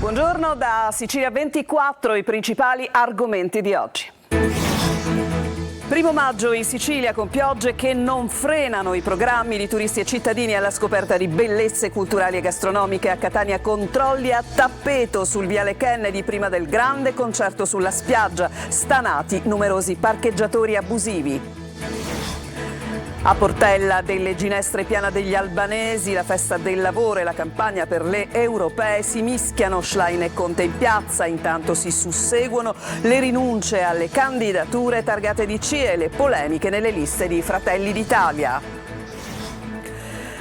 Buongiorno da Sicilia 24, i principali argomenti di oggi. 1° maggio in Sicilia con piogge che non frenano i programmi di turisti e cittadini alla scoperta di bellezze culturali e gastronomiche. A Catania controlli a tappeto sul viale Kennedy prima del grande concerto sulla spiaggia. Stanati numerosi parcheggiatori abusivi. A Portella delle Ginestre Piana degli Albanesi, la festa del lavoro e la campagna per le europee si mischiano. Schlein e Conte in piazza, intanto si susseguono le rinunce alle candidature targate DC e le polemiche nelle liste di Fratelli d'Italia.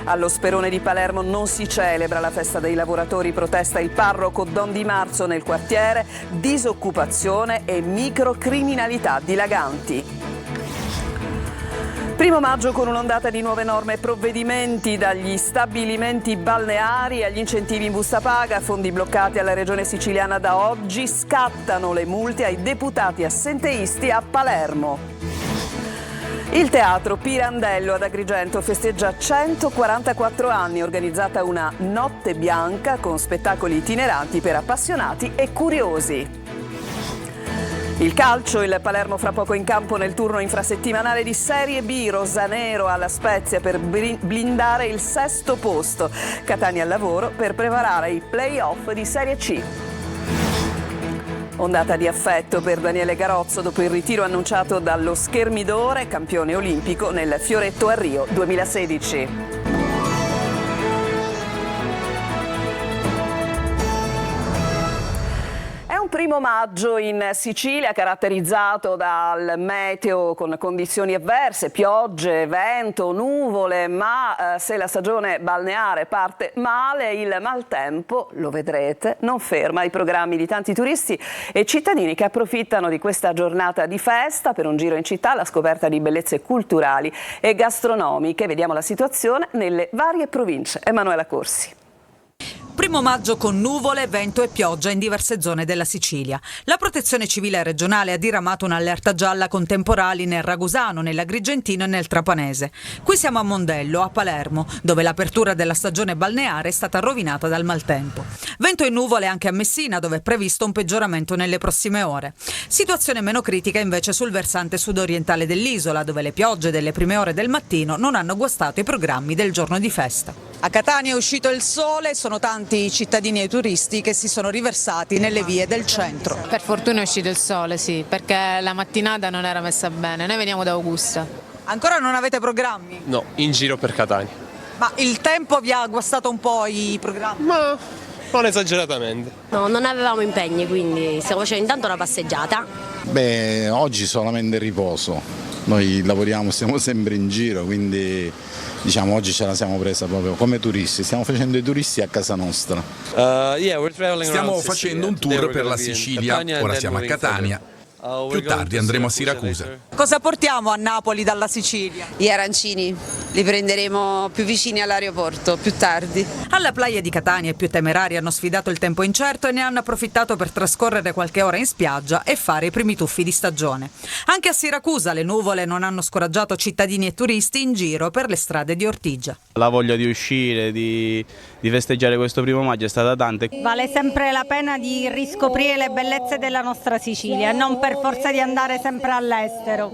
Allo Sperone di Palermo non si celebra la festa dei lavoratori, protesta il parroco Don Di Marzo nel quartiere, disoccupazione e microcriminalità dilaganti. 1° maggio con un'ondata di nuove norme e provvedimenti, dagli stabilimenti balneari agli incentivi in busta paga, fondi bloccati alla Regione Siciliana da oggi, scattano le multe ai deputati assenteisti a Palermo. Il teatro Pirandello ad Agrigento festeggia 144 anni, organizzata una notte bianca con spettacoli itineranti per appassionati e curiosi. Il calcio, il Palermo fra poco in campo nel turno infrasettimanale di Serie B, Rosanero alla Spezia per blindare il 6° posto, Catania al lavoro per preparare i play-off di Serie C. Ondata di affetto per Daniele Garozzo dopo il ritiro annunciato dallo Schermidore, campione olimpico nel fioretto a Rio 2016. 1° maggio in Sicilia caratterizzato dal meteo con condizioni avverse, piogge, vento, nuvole, ma se la stagione balneare parte male, il maltempo, lo vedrete, non ferma i programmi di tanti turisti e cittadini che approfittano di questa giornata di festa per un giro in città alla scoperta di bellezze culturali e gastronomiche. Vediamo la situazione nelle varie province. Emanuela Corsi. 1° maggio con nuvole, vento e pioggia in diverse zone della Sicilia. La Protezione Civile regionale ha diramato un'allerta gialla con temporali nel Ragusano, nell'Agrigentino e nel Trapanese. Qui siamo a Mondello, a Palermo, dove l'apertura della stagione balneare è stata rovinata dal maltempo. Vento e nuvole anche a Messina, dove è previsto un peggioramento nelle prossime ore. Situazione meno critica invece sul versante sudorientale dell'isola, dove le piogge delle prime ore del mattino non hanno guastato i programmi del giorno di festa. A Catania è uscito il sole, sono tanti i cittadini e i turisti che si sono riversati nelle vie del centro. Per fortuna è uscito il sole, sì, perché la mattinata non era messa bene. Noi veniamo da Augusta. Ancora non avete programmi? No, in giro per Catania. Ma il tempo vi ha guastato un po' i programmi? Ma non esageratamente. No, non avevamo impegni, quindi stiamo facendo intanto una passeggiata. Beh, oggi solamente riposo. Noi lavoriamo, stiamo sempre in giro, quindi diciamo oggi ce la siamo presa proprio come turisti, stiamo facendo i turisti a casa nostra. Stiamo facendo un tour per la Sicilia, ora siamo a Catania, più tardi andremo a Siracusa. Cosa portiamo a Napoli dalla Sicilia? Gli arancini, li prenderemo più vicini all'aeroporto, più tardi. Alla playa di Catania i più temerari hanno sfidato il tempo incerto e ne hanno approfittato per trascorrere qualche ora in spiaggia e fare i primi tuffi di stagione. Anche a Siracusa le nuvole non hanno scoraggiato cittadini e turisti in giro per le strade di Ortigia. La voglia di uscire, di festeggiare questo 1° maggio è stata tanta. Vale sempre la pena di riscoprire le bellezze della nostra Sicilia e non per forza di andare sempre all'estero.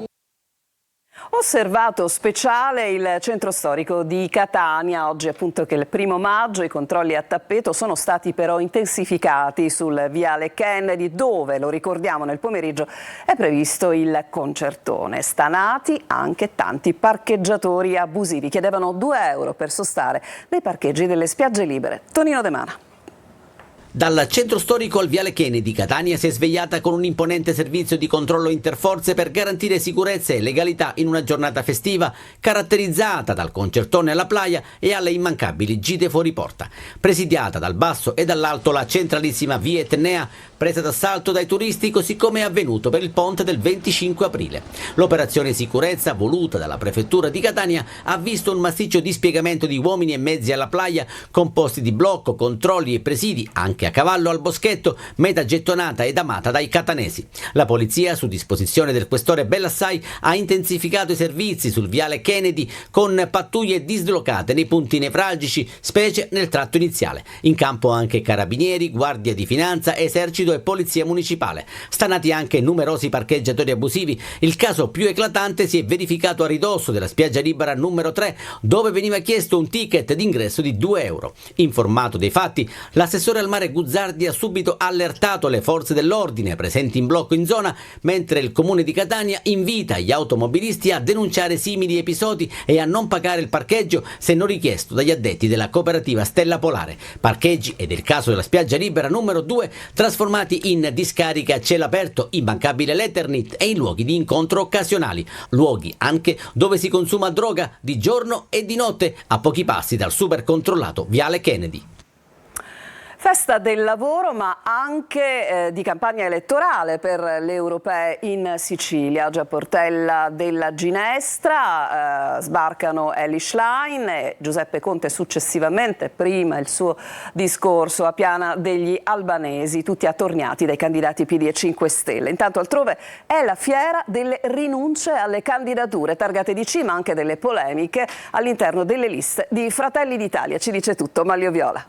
Osservato speciale il centro storico di Catania, oggi appunto che è il 1° maggio, i controlli a tappeto sono stati però intensificati sul viale Kennedy dove, lo ricordiamo nel pomeriggio, è previsto il concertone. Stanati anche tanti parcheggiatori abusivi, chiedevano 2 euro per sostare nei parcheggi delle spiagge libere. Tonino De Mana. Dal centro storico al viale Kennedy, Catania si è svegliata con un imponente servizio di controllo interforze per garantire sicurezza e legalità in una giornata festiva caratterizzata dal concertone alla playa e alle immancabili gite fuori porta. Presidiata dal basso e dall'alto la centralissima via Etnea presa d'assalto dai turisti, così come è avvenuto per il ponte del 25 aprile. L'operazione sicurezza voluta dalla prefettura di Catania ha visto un massiccio dispiegamento di uomini e mezzi alla playa, composti di blocco, controlli e presidi, anche a cavallo al Boschetto, meta gettonata ed amata dai catanesi. La polizia, su disposizione del questore Bellassai, ha intensificato i servizi sul viale Kennedy con pattuglie dislocate nei punti nevralgici, specie nel tratto iniziale. In campo anche carabinieri, guardia di finanza, esercito e polizia municipale. Stanati anche numerosi parcheggiatori abusivi. Il caso più eclatante si è verificato a ridosso della spiaggia libera numero 3, dove veniva chiesto un ticket d'ingresso di 2 euro. Informato dei fatti, l'assessore al mare Guzzardi ha subito allertato le forze dell'ordine presenti in blocco in zona, mentre il comune di Catania invita gli automobilisti a denunciare simili episodi e a non pagare il parcheggio se non richiesto dagli addetti della cooperativa Stella Polare. Parcheggi, ed è il caso della spiaggia libera numero 2, trasformati in discariche a cielo aperto, immancabile l'Eternit e in luoghi di incontro occasionali, luoghi anche dove si consuma droga di giorno e di notte, a pochi passi dal super controllato viale Kennedy. Festa del lavoro, ma anche di campagna elettorale per le europee in Sicilia. Oggi a Portella della Ginestra sbarcano Elly Schlein e Giuseppe Conte successivamente, prima il suo discorso a Piana degli Albanesi, tutti attorniati dai candidati PD e 5 Stelle. Intanto altrove è la fiera delle rinunce alle candidature, targate di cima anche delle polemiche all'interno delle liste di Fratelli d'Italia. Ci dice tutto Maglio Viola.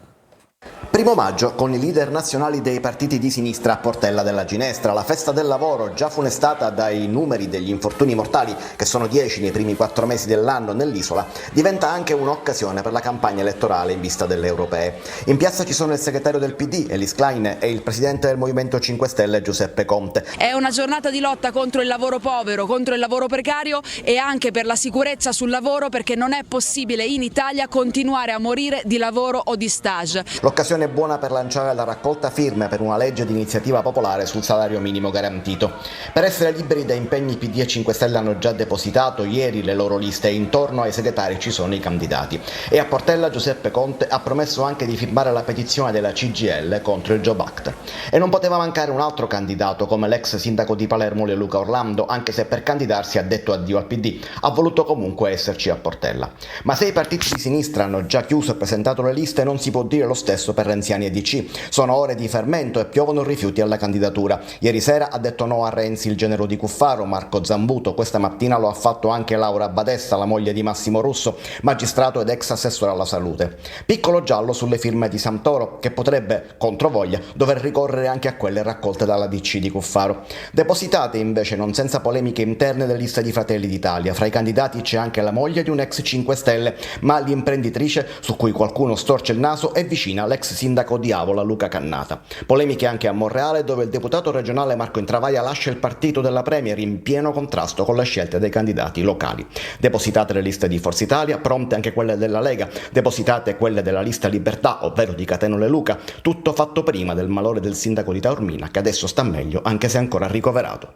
1° maggio con i leader nazionali dei partiti di sinistra a Portella della Ginestra. La festa del lavoro, già funestata dai numeri degli infortuni mortali, che sono 10 nei primi 4 mesi dell'anno nell'isola, diventa anche un'occasione per la campagna elettorale in vista delle europee. In piazza ci sono il segretario del PD, Elly Schlein, e il presidente del Movimento 5 Stelle, Giuseppe Conte. È una giornata di lotta contro il lavoro povero, contro il lavoro precario e anche per la sicurezza sul lavoro, perché non è possibile in Italia continuare a morire di lavoro o di stage. L'occasione è buona per lanciare la raccolta firme per una legge di iniziativa popolare sul salario minimo garantito. Per essere liberi da impegni, PD e 5 Stelle hanno già depositato ieri le loro liste e intorno ai segretari ci sono i candidati. E a Portella Giuseppe Conte ha promesso anche di firmare la petizione della CGIL contro il Job Act. E non poteva mancare un altro candidato come l'ex sindaco di Palermo Luca Orlando, anche se per candidarsi ha detto addio al PD, ha voluto comunque esserci a Portella. Ma se i partiti di sinistra hanno già chiuso e presentato le liste, non si può dire lo stesso per Renziani e DC. Sono ore di fermento e piovono rifiuti alla candidatura. Ieri sera ha detto no a Renzi il genero di Cuffaro, Marco Zambuto. Questa mattina lo ha fatto anche Laura Badessa, la moglie di Massimo Russo, magistrato ed ex assessore alla salute. Piccolo giallo sulle firme di Santoro, che potrebbe, controvoglia, dover ricorrere anche a quelle raccolte dalla DC di Cuffaro. Depositate invece, non senza polemiche interne, le liste di Fratelli d'Italia. Fra i candidati c'è anche la moglie di un ex 5 Stelle, ma l'imprenditrice, su cui qualcuno storce il naso, è vicina all'ex sindaco di Avola Luca Cannata. Polemiche anche a Monreale, dove il deputato regionale Marco Intravaia lascia il partito della Premier in pieno contrasto con le scelte dei candidati locali. Depositate le liste di Forza Italia, pronte anche quelle della Lega, depositate quelle della lista Libertà, ovvero di Catenole Luca, tutto fatto prima del malore del sindaco di Taormina, che adesso sta meglio anche se ancora ricoverato.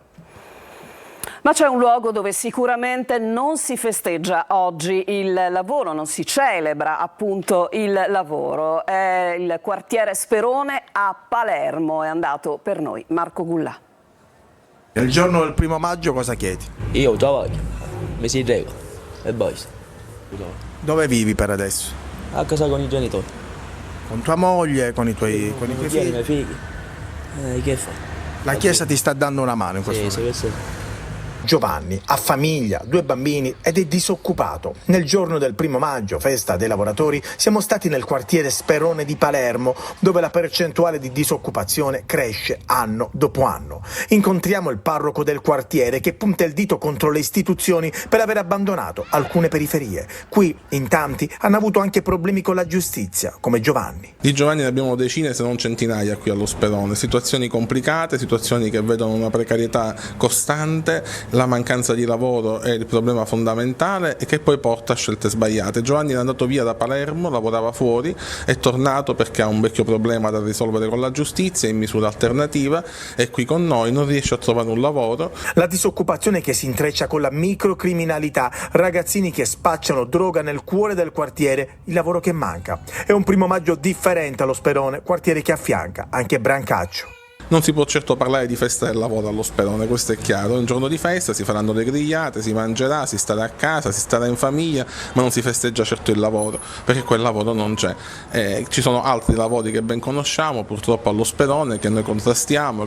Ma c'è un luogo dove sicuramente non si festeggia oggi il lavoro, non si celebra appunto il lavoro. È il quartiere Sperone a Palermo, è andato per noi Marco Gullà. Il giorno del 1° maggio cosa chiedi? Io lavoro, mi si rego e basta. Dove vivi per adesso? A casa con i genitori. Con tua moglie, con i tuoi figli? I miei figli. Che fa? La Chiesa ti sta dando una mano in questo momento? Sì. Giovanni ha famiglia, 2 bambini ed è disoccupato. Nel giorno del 1° maggio, festa dei lavoratori, siamo stati nel quartiere Sperone di Palermo, dove la percentuale di disoccupazione cresce anno dopo anno. Incontriamo il parroco del quartiere che punta il dito contro le istituzioni per aver abbandonato alcune periferie. Qui in tanti hanno avuto anche problemi con la giustizia, come Giovanni. Di Giovanni ne abbiamo decine se non centinaia qui allo Sperone, situazioni complicate, situazioni che vedono una precarietà costante. La mancanza di lavoro è il problema fondamentale e che poi porta a scelte sbagliate. Giovanni è andato via da Palermo, lavorava fuori, è tornato perché ha un vecchio problema da risolvere con la giustizia in misura alternativa, è qui con noi, non riesce a trovare un lavoro. La disoccupazione che si intreccia con la microcriminalità, ragazzini che spacciano droga nel cuore del quartiere, il lavoro che manca. È un 1° maggio differente allo Sperone, quartiere che affianca anche Brancaccio. Non si può certo parlare di festa del lavoro allo Sperone, questo è chiaro. È un giorno di festa, si faranno le grigliate, si mangerà, si starà a casa, si starà in famiglia, ma non si festeggia certo il lavoro, perché quel lavoro non c'è. Ci sono altri lavori che ben conosciamo purtroppo allo Sperone, che noi contrastiamo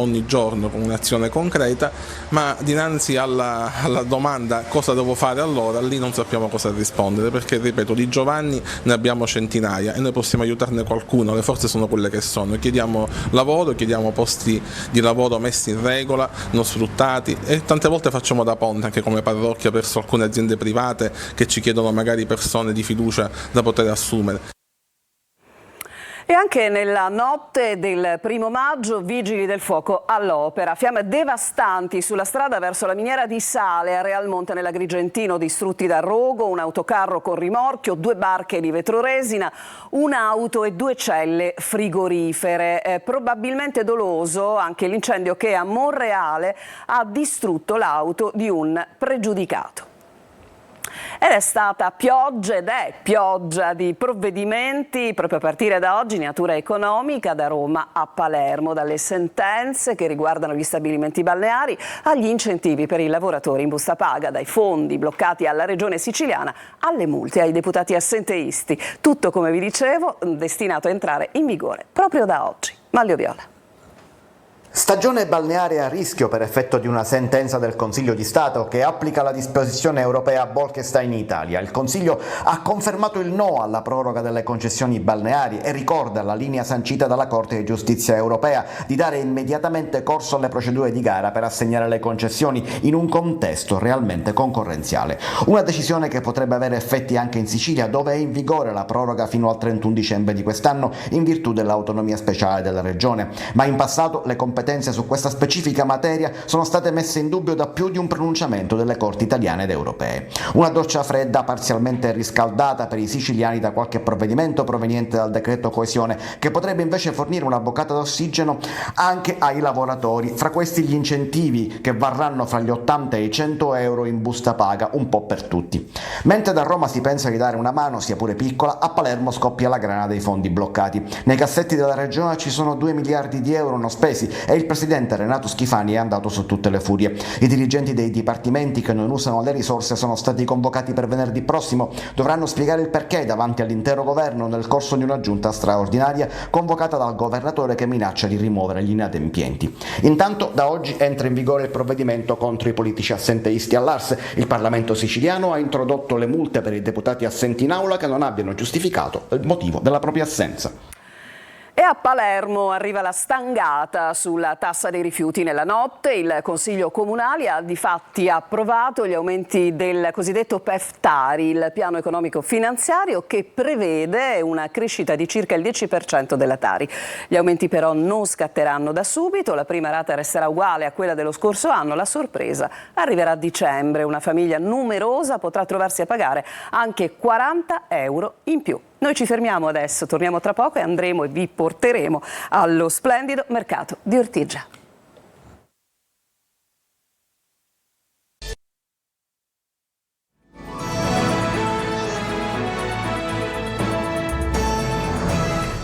ogni giorno con un'azione concreta, ma dinanzi alla domanda cosa devo fare allora, lì non sappiamo cosa rispondere, perché ripeto, di Giovanni ne abbiamo centinaia e noi possiamo aiutarne qualcuno, le forze sono quelle che sono. Chiediamo lavoro, chiediamo posti di lavoro messi in regola, non sfruttati, e tante volte facciamo da ponte anche come parrocchia verso alcune aziende private che ci chiedono magari persone di fiducia da poter assumere. E anche nella notte del 1° maggio, vigili del fuoco all'opera. Fiamme devastanti sulla strada verso la miniera di sale a Realmonte nell'Agrigentino, distrutti da rogo, un autocarro con rimorchio, 2 barche di vetroresina, un'auto e 2 celle frigorifere. Probabilmente doloso anche l'incendio che a Monreale ha distrutto l'auto di un pregiudicato. Ed è stata pioggia ed è pioggia di provvedimenti proprio a partire da oggi, natura economica, da Roma a Palermo, dalle sentenze che riguardano gli stabilimenti balneari agli incentivi per i lavoratori in busta paga, dai fondi bloccati alla regione siciliana alle multe ai deputati assenteisti. Tutto, come vi dicevo, destinato a entrare in vigore proprio da oggi. Manlio Viola. Stagione balneare a rischio per effetto di una sentenza del Consiglio di Stato che applica la disposizione europea Bolkestein in Italia. Il Consiglio ha confermato il no alla proroga delle concessioni balneari e ricorda la linea sancita dalla Corte di Giustizia europea di dare immediatamente corso alle procedure di gara per assegnare le concessioni in un contesto realmente concorrenziale. Una decisione che potrebbe avere effetti anche in Sicilia, dove è in vigore la proroga fino al 31 dicembre di quest'anno in virtù dell'autonomia speciale della regione. Ma in passato le competenze su questa specifica materia sono state messe in dubbio da più di un pronunciamento delle corti italiane ed europee. Una doccia fredda parzialmente riscaldata per i siciliani da qualche provvedimento proveniente dal decreto coesione, che potrebbe invece fornire una boccata d'ossigeno anche ai lavoratori. Fra questi gli incentivi che varranno fra gli 80 e i 100 euro in busta paga, un po' per tutti. Mentre da Roma si pensa di dare una mano, sia pure piccola, a Palermo scoppia la grana dei fondi bloccati. Nei cassetti della regione ci sono 2 miliardi di euro non spesi e il presidente Renato Schifani è andato su tutte le furie. I dirigenti dei dipartimenti che non usano le risorse sono stati convocati per venerdì prossimo. Dovranno spiegare il perché davanti all'intero governo nel corso di una giunta straordinaria convocata dal governatore che minaccia di rimuovere gli inadempienti. Intanto da oggi entra in vigore il provvedimento contro i politici assenteisti all'Ars. Il Parlamento siciliano ha introdotto le multe per i deputati assenti in aula che non abbiano giustificato il motivo della propria assenza. E a Palermo arriva la stangata sulla tassa dei rifiuti nella notte. Il Consiglio Comunale ha difatti approvato gli aumenti del cosiddetto PEF-Tari, il piano economico finanziario che prevede una crescita di circa il 10% della Tari. Gli aumenti però non scatteranno da subito, la prima rata resterà uguale a quella dello scorso anno. La sorpresa arriverà a dicembre. Una famiglia numerosa potrà trovarsi a pagare anche 40 euro in più. Noi ci fermiamo adesso, torniamo tra poco e andremo e vi porteremo allo splendido mercato di Ortigia.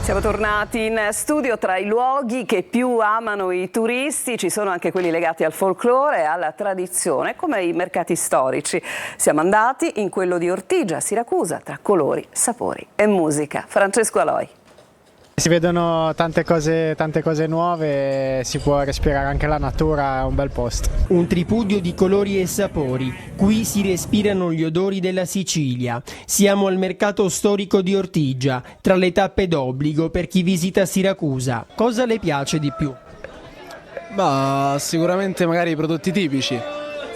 Siamo tornati in studio. Tra i luoghi che più amano i turisti ci sono anche quelli legati al folklore e alla tradizione, come i mercati storici. Siamo andati in quello di Ortigia, Siracusa, tra colori, sapori e musica. Francesco Aloi. Si vedono tante cose nuove, si può respirare anche la natura, è un bel posto. Un tripudio di colori e sapori, qui si respirano gli odori della Sicilia. Siamo al mercato storico di Ortigia, tra le tappe d'obbligo per chi visita Siracusa. Cosa le piace di più? Bah, sicuramente magari i prodotti tipici.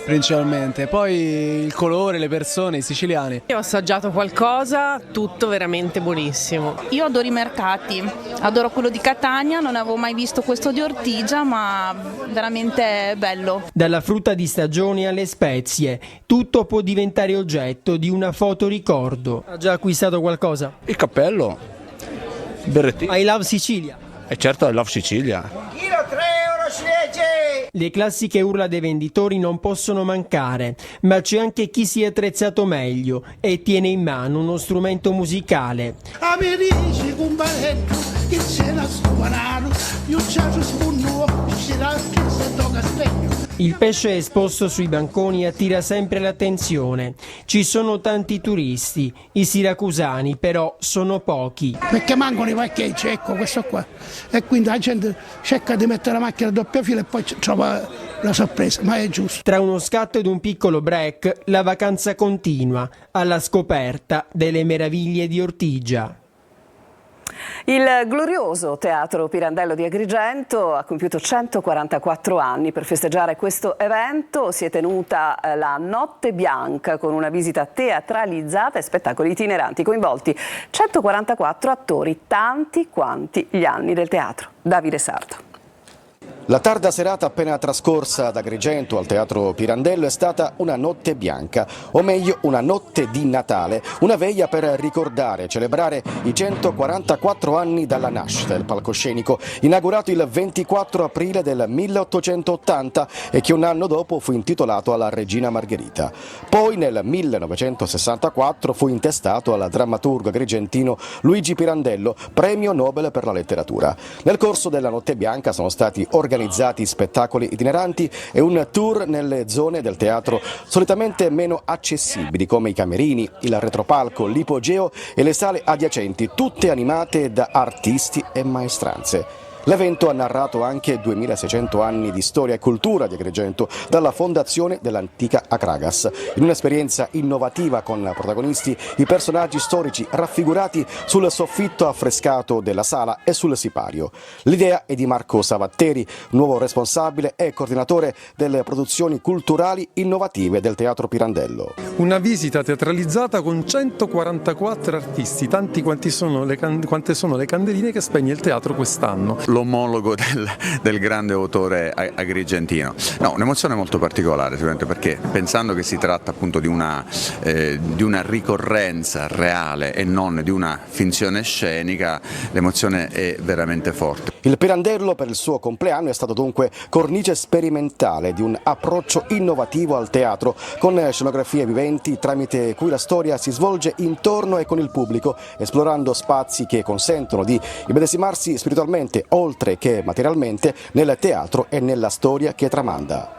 Principalmente, poi il colore, le persone, i siciliani. Io ho assaggiato qualcosa, tutto veramente buonissimo. Io adoro i mercati, adoro quello di Catania, non avevo mai visto questo di Ortigia, ma veramente bello. Dalla frutta di stagione alle spezie, tutto può diventare oggetto di una foto ricordo. Ha già acquistato qualcosa? Il cappello, il berrettino. I love Sicilia. E certo, I love Sicilia. Chilo 3 euro ciliegie! Le classiche urla dei venditori non possono mancare, ma c'è anche chi si è attrezzato meglio e tiene in mano uno strumento musicale. Il pesce esposto sui banconi attira sempre l'attenzione. Ci sono tanti turisti, i siracusani però sono pochi. Perché mancano i parcheggi, ecco questo qua. E quindi la gente cerca di mettere la macchina a doppia fila e poi trova la sorpresa, ma è giusto. Tra uno scatto ed un piccolo break, la vacanza continua, alla scoperta delle meraviglie di Ortigia. Il glorioso Teatro Pirandello di Agrigento ha compiuto 144 anni. Per festeggiare questo evento si è tenuta la Notte Bianca con una visita teatralizzata e spettacoli itineranti. Coinvolti 144 attori, tanti quanti gli anni del teatro. Davide Sardo. La tarda serata appena trascorsa ad Agrigento al Teatro Pirandello è stata una notte bianca, o meglio una notte di Natale, una veglia per ricordare e celebrare i 144 anni dalla nascita del palcoscenico, inaugurato il 24 aprile del 1880 e che un anno dopo fu intitolato alla Regina Margherita. Poi nel 1964 fu intestato al drammaturgo agrigentino Luigi Pirandello, premio Nobel per la letteratura. Nel corso della notte bianca sono stati organizzati spettacoli itineranti e un tour nelle zone del teatro solitamente meno accessibili, come i camerini, il retropalco, l'ipogeo e le sale adiacenti, tutte animate da artisti e maestranze. L'evento ha narrato anche 2600 anni di storia e cultura di Agrigento, dalla fondazione dell'antica Akragas, in un'esperienza innovativa con protagonisti i personaggi storici raffigurati sul soffitto affrescato della sala e sul sipario. L'idea è di Marco Savatteri, nuovo responsabile e coordinatore delle produzioni culturali innovative del Teatro Pirandello. Una visita teatralizzata con 144 artisti, tanti quante sono le candeline che spegne il teatro quest'anno. L'omologo del grande autore agrigentino. No, un'emozione molto particolare sicuramente, perché pensando che si tratta appunto di una ricorrenza reale e non di una finzione scenica, l'emozione è veramente forte. Il Pirandello per il suo compleanno è stato dunque cornice sperimentale di un approccio innovativo al teatro, con scenografie viventi tramite cui la storia si svolge intorno e con il pubblico, esplorando spazi che consentono di immedesimarsi spiritualmente oltre che materialmente nel teatro e nella storia che tramanda.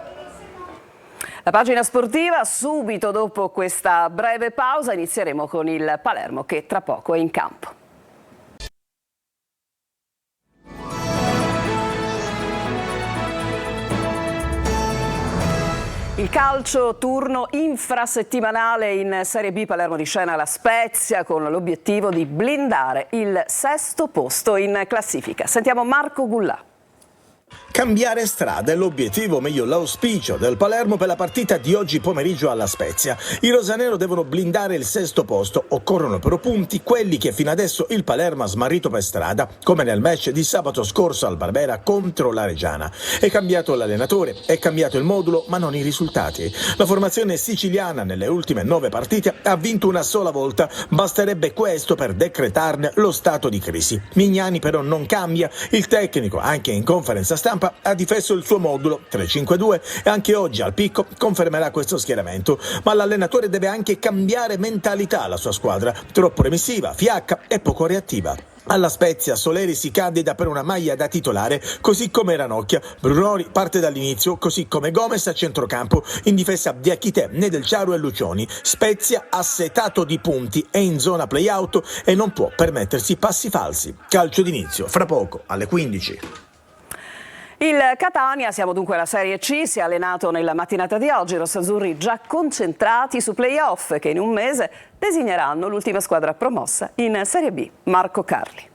La pagina sportiva, subito dopo questa breve pausa inizieremo con il Palermo che tra poco è in campo. Il calcio, turno infrasettimanale in Serie B. Palermo di scena la Spezia con l'obiettivo di blindare il 6° posto in classifica. Sentiamo Marco Gullà. Cambiare strada è l'obiettivo, o meglio l'auspicio del Palermo per la partita di oggi pomeriggio alla Spezia. I rosanero devono blindare il 6° posto, occorrono però punti, quelli che fino adesso il Palermo ha smarrito per strada, come nel match di sabato scorso al Barbera contro la Reggiana. È cambiato l'allenatore, è cambiato il modulo, ma non i risultati. La formazione siciliana nelle ultime 9 partite ha vinto una sola volta, basterebbe questo per decretarne lo stato di crisi. Mignani però non cambia, il tecnico anche in conferenza stampa ha difeso il suo modulo 3-5-2 e anche oggi al picco confermerà questo schieramento, ma l'allenatore deve anche cambiare mentalità la sua squadra, troppo remissiva, fiacca e poco reattiva. Alla Spezia Soleri si candida per una maglia da titolare, così come Ranocchia. Brunori parte dall'inizio, così come Gomez a centrocampo, in difesa di Achite, Nedelciaru e Lucioni. Spezia assetato di punti, è in zona play-out e non può permettersi passi falsi. Calcio d'inizio, fra poco, alle 15. Il Catania, siamo dunque alla Serie C, si è allenato nella mattinata di oggi, i rossazzurri già concentrati su play-off che in un mese designeranno l'ultima squadra promossa in Serie B. Marco Carli.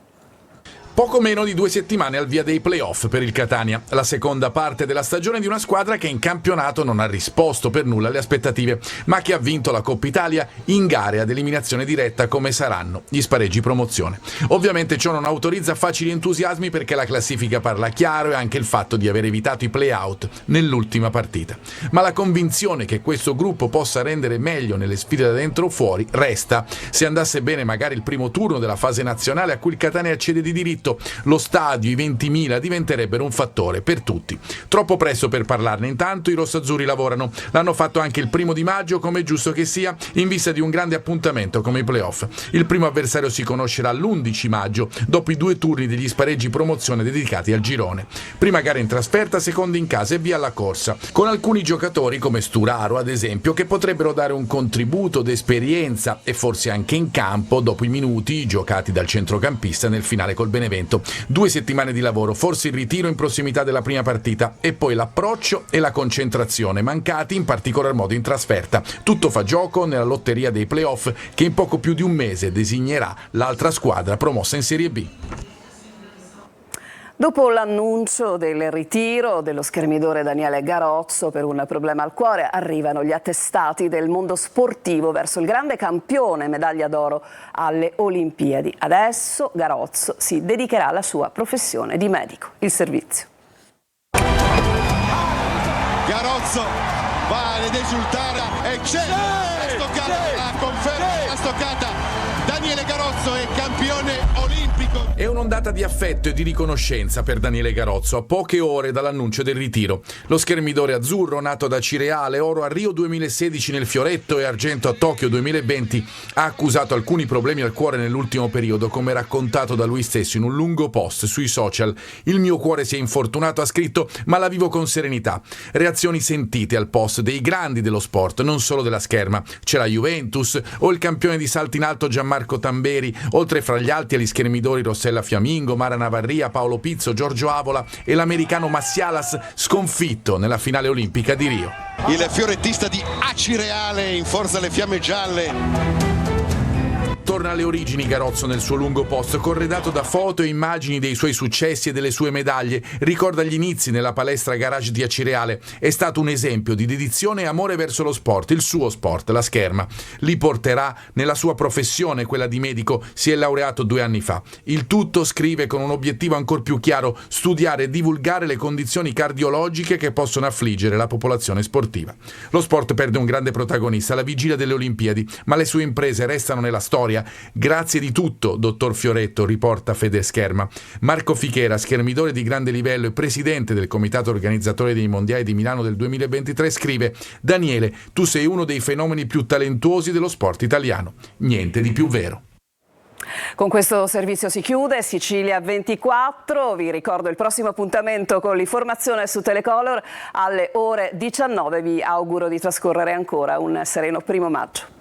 Poco meno di 2 settimane al via dei playoff per il Catania, la seconda parte della stagione di una squadra che in campionato non ha risposto per nulla alle aspettative, ma che ha vinto la Coppa Italia in gare ad eliminazione diretta come saranno gli spareggi promozione. Ovviamente ciò non autorizza facili entusiasmi, perché la classifica parla chiaro e anche il fatto di aver evitato i play-out nell'ultima partita. Ma la convinzione che questo gruppo possa rendere meglio nelle sfide da dentro o fuori resta. Se andasse bene magari il primo turno della fase nazionale a cui il Catania accede di diritto, soffitto, lo stadio, i 20.000 diventerebbero un fattore per tutti. Troppo presto per parlarne, intanto i rossazzurri lavorano. L'hanno fatto anche il 1 maggio, come è giusto che sia, in vista di un grande appuntamento come i playoff. Il primo avversario si conoscerà l'11 maggio, dopo i 2 turni degli spareggi promozione dedicati al girone. Prima gara in trasferta, seconda in casa e via alla corsa, con alcuni giocatori come Sturaro, ad esempio, che potrebbero dare un contributo d'esperienza e forse anche in campo dopo i minuti giocati dal centrocampista nel finale col Benevento. 2 settimane di lavoro, forse il ritiro in prossimità della prima partita e poi l'approccio e la concentrazione, mancati in particolar modo in trasferta. Tutto fa gioco nella lotteria dei playoff che in poco più di un mese designerà l'altra squadra promossa in Serie B. Dopo l'annuncio del ritiro dello schermidore Daniele Garozzo per un problema al cuore, arrivano gli attestati del mondo sportivo verso il grande campione medaglia d'oro alle Olimpiadi. Adesso Garozzo si dedicherà alla sua professione di medico. Il servizio. Garozzo va ad esultare e c'è la stoccata, la conferma la stoccata. Daniele Garozzo è campione olimpico. È un'ondata di affetto e di riconoscenza per Daniele Garozzo a poche ore dall'annuncio del ritiro. Lo schermidore azzurro, nato da Cireale, oro a Rio 2016 nel fioretto e argento a Tokyo 2020, ha accusato alcuni problemi al cuore nell'ultimo periodo, come raccontato da lui stesso in un lungo post sui social. Il mio cuore si è infortunato, ha scritto, ma la vivo con serenità. Reazioni sentite al post dei grandi dello sport, non solo della scherma. C'è la Juventus o il campione di salto in alto Gianmarco Tamberi, oltre fra gli alti agli schermidori Rossella Fiamingo, Mara Navarria, Paolo Pizzo, Giorgio Avola e l'americano Massialas, sconfitto nella finale olimpica di Rio. Il fiorettista di Acireale in forza alle fiamme gialle. Torna alle origini Garozzo nel suo lungo post, corredato da foto e immagini dei suoi successi e delle sue medaglie. Ricorda gli inizi nella palestra Garage di Acireale. È stato un esempio di dedizione e amore verso lo sport, il suo sport, la scherma. Li porterà nella sua professione, quella di medico. Si è laureato 2 anni fa. Il tutto, scrive, con un obiettivo ancor più chiaro: studiare e divulgare le condizioni cardiologiche che possono affliggere la popolazione sportiva. Lo sport perde un grande protagonista alla vigilia delle Olimpiadi, ma le sue imprese restano nella storia. Grazie di tutto, dottor Fioretto, riporta Fedescherma. Marco Fichera, schermidore di grande livello e presidente del comitato organizzatore dei mondiali di Milano del 2023, scrive: Daniele, tu sei uno dei fenomeni più talentuosi dello sport italiano. Niente di più vero. Con questo servizio si chiude Sicilia 24. Vi ricordo il prossimo appuntamento con l'informazione su Telecolor alle ore 19. Vi auguro di trascorrere ancora un sereno 1 maggio.